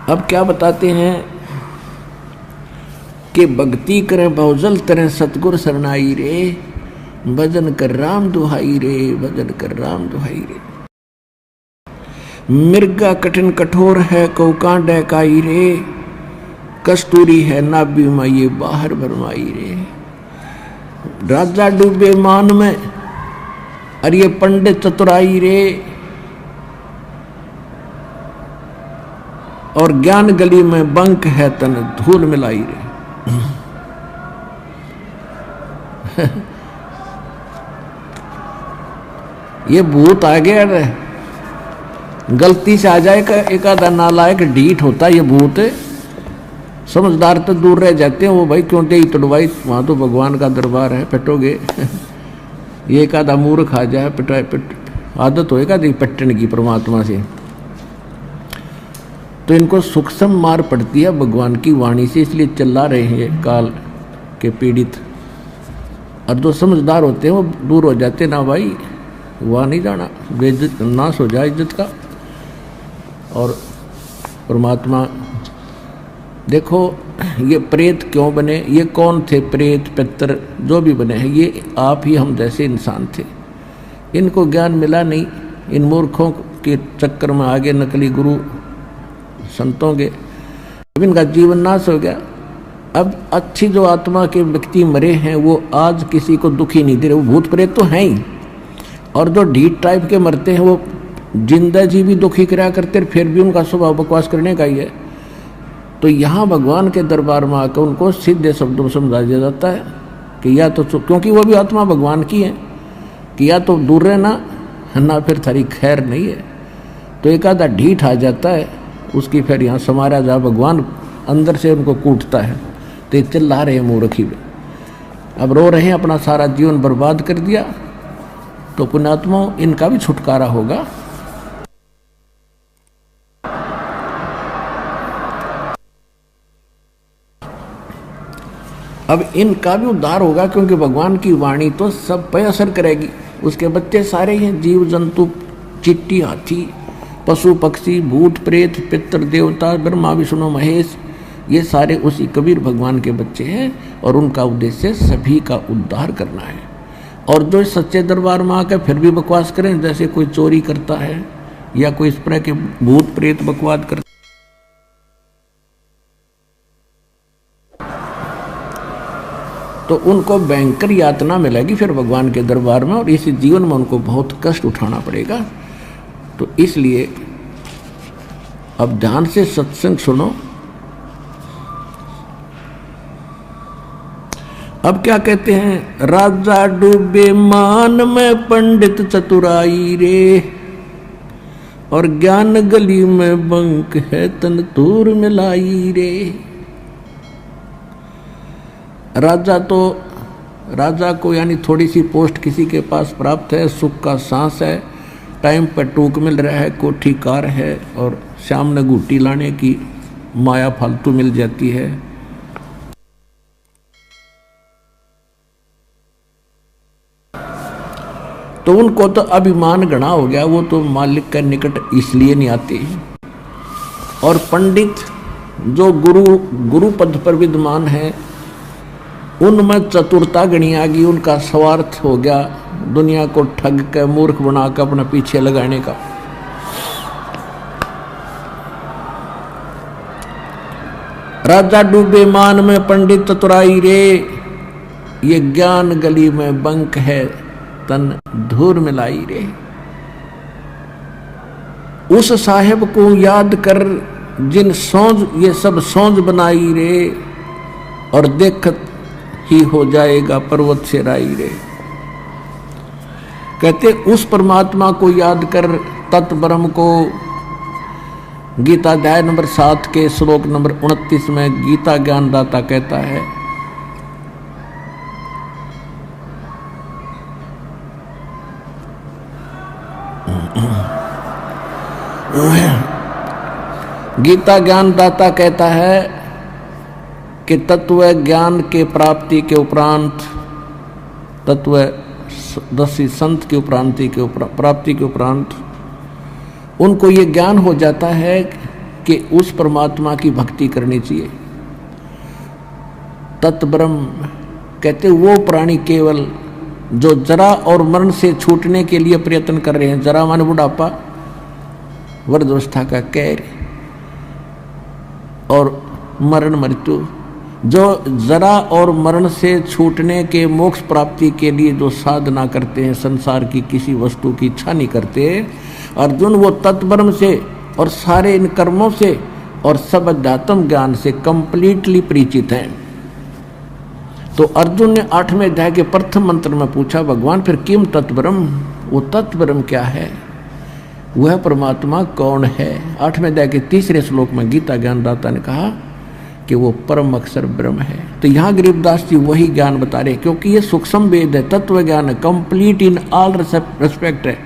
अब क्या बताते हैं कि भक्ति करें बहुजल तरह सतगुर शरणाई रे, भजन कर राम दुहाई रे, भजन कर राम दुहाई रे। मिर्गा कठिन कठोर है को कांडे काई रे, कस्तूरी है नाभि में ये बाहर भरमाई रे। राजा डूबे मान में और ये पंडित चतुराई रे, और ज्ञान गली में बंक है तन धूल मिलाई रे। ये भूत आ गया रे, गलती से आ जाए एक आधा नालायक ढीठ होता है ये भूत। समझदार तो दूर रह जाते हैं, वो भाई क्यों दे तोड़वाई, वहां तो भगवान का दरबार है, पिटोगे। ये एक आधा मूर्ख आ जाए पिटाए आदत होएगा दी पट्टन की परमात्मा से, तो इनको सूक्ष्म मार पड़ती है भगवान की वाणी से, इसलिए चिल्ला रहे हैं काल के पीड़ित। और जो समझदार होते हैं वो दूर हो जाते, ना भाई वहाँ नहीं जाना, बेइज्जत नाश हो जाए इज्जत का। और परमात्मा देखो ये प्रेत क्यों बने, ये कौन थे प्रेत पितर जो भी बने हैं, ये आप ही हम जैसे इंसान थे। इनको ज्ञान मिला नहीं, इन मूर्खों के चक्कर में आगे नकली गुरु संतों के, अब इनका जीवन नाश हो गया। अब अच्छी जो आत्मा के व्यक्ति मरे हैं वो आज किसी को दुखी नहीं दे रहे, वो भूत प्रेत तो हैं ही। और जो ढीठ टाइप के मरते हैं वो जिंदा जी भी दुखी कराया करते, फिर भी उनका स्वभाव बकवास करने का ही है। तो यहाँ भगवान के दरबार में आकर उनको सीधे शब्दों में समझा दिया जाता है कि या तो, क्योंकि वो भी आत्मा भगवान की है, कि या तो दूर रहना ना फिर थारी खैर नहीं है। तो एक आधा ढीठ आ जाता है, उसकी फिर यहाँ समारा जा, भगवान अंदर से उनको कूटता है। तो ये चिल्ला रहे हैं मूर्खी में, अब रो रहे हैं, अपना सारा जीवन बर्बाद कर दिया। तो पुण्यात्मा इनका भी छुटकारा होगा। अब इनका भी उद्धार होगा, क्योंकि भगवान की वाणी तो सब पे असर करेगी। उसके बच्चे सारे हैं, जीव जंतु, चिट्टी, हाथी, पशु पक्षी, भूत प्रेत, पितर देवता, ब्रह्मा विष्णु महेश, ये सारे उसी कबीर भगवान के बच्चे हैं। और उनका उद्देश्य सभी का उद्धार करना है। और जो सच्चे दरबार में आकर फिर भी बकवास करें, जैसे कोई चोरी करता है या कोई इस तरह के भूत प्रेत बकवास करता, तो उनको भयंकर यातना मिलेगी फिर भगवान के दरबार में, और इस जीवन में उनको बहुत कष्ट उठाना पड़ेगा। तो इसलिए अब ध्यान से सत्संग सुनो। अब क्या कहते हैं, राजा डूबे मान में पंडित चतुराई रे, और ज्ञान गली में बंक है तन दूर मिलाई रे। राजा को यानी थोड़ी सी पोस्ट किसी के पास प्राप्त है, सुख का सांस है, टाइम पर टूक मिल रहा है, कोठी कार है, और शाम ने घूटी लाने की माया फालतू मिल जाती है। तो उनको तो अभिमान गणा हो गया, वो तो मालिक के निकट इसलिए नहीं आते। और पंडित जो गुरु पद पर विद्यमान है, उनमें चतुरता गणी आ गई, उनका स्वार्थ हो गया दुनिया को ठग के मूर्ख बनाकर अपना पीछे लगाने का। राजा डूबे मान में पंडित चतुराई रे, ये ज्ञान गली में बंक है तन धूर मिलाई रे। उस साहेब को याद कर जिन सौंज ये सब सौंज बनाई रे, और देखत ही हो जाएगा पर्वत से राई रे। कहते उस परमात्मा को याद कर, तत् ब्रह्म को। गीता अध्याय नंबर 7 के श्लोक नंबर 29 में गीता ज्ञानदाता कहता है, गीता ज्ञानदाता कहता है कि तत्व ज्ञान के प्राप्ति के उपरांत, तत्व दसी संत की प्राप्ति के उपरांत उनको ये ज्ञान हो जाता है कि उस परमात्मा की भक्ति करनी चाहिए। तत्ब्रह्म कहते वो प्राणी केवल जो जरा और मरण से छूटने के लिए प्रयत्न कर रहे हैं। जरा मान बुढ़ापा, वृद्धावस्था का कैर, और मरण मृत्यु, जो जरा और मरण से छूटने के मोक्ष प्राप्ति के लिए जो साधना करते हैं, संसार की किसी वस्तु की इच्छा नहीं करते। अर्जुन वो तत्ब्रह्म से और सारे इन कर्मों से और सब अध्यात्म ज्ञान से कंप्लीटली परिचित हैं। तो अर्जुन ने 8वें अध्याय के प्रथम मंत्र में पूछा, भगवान फिर किम तत्ब्रह्म, वो तत्ब्रह्म क्या है, वह परमात्मा कौन है। 8वें अध्याय के 3 श्लोक में गीता ज्ञानदाता ने कहा कि वो परम अक्षर ब्रह्म है। तो यहाँ गरीबदास जी वही ज्ञान बता रहे, क्योंकि ये सूक्ष्म वेद है, तत्व ज्ञान है, कंप्लीट इन ऑल रेस्पेक्ट है।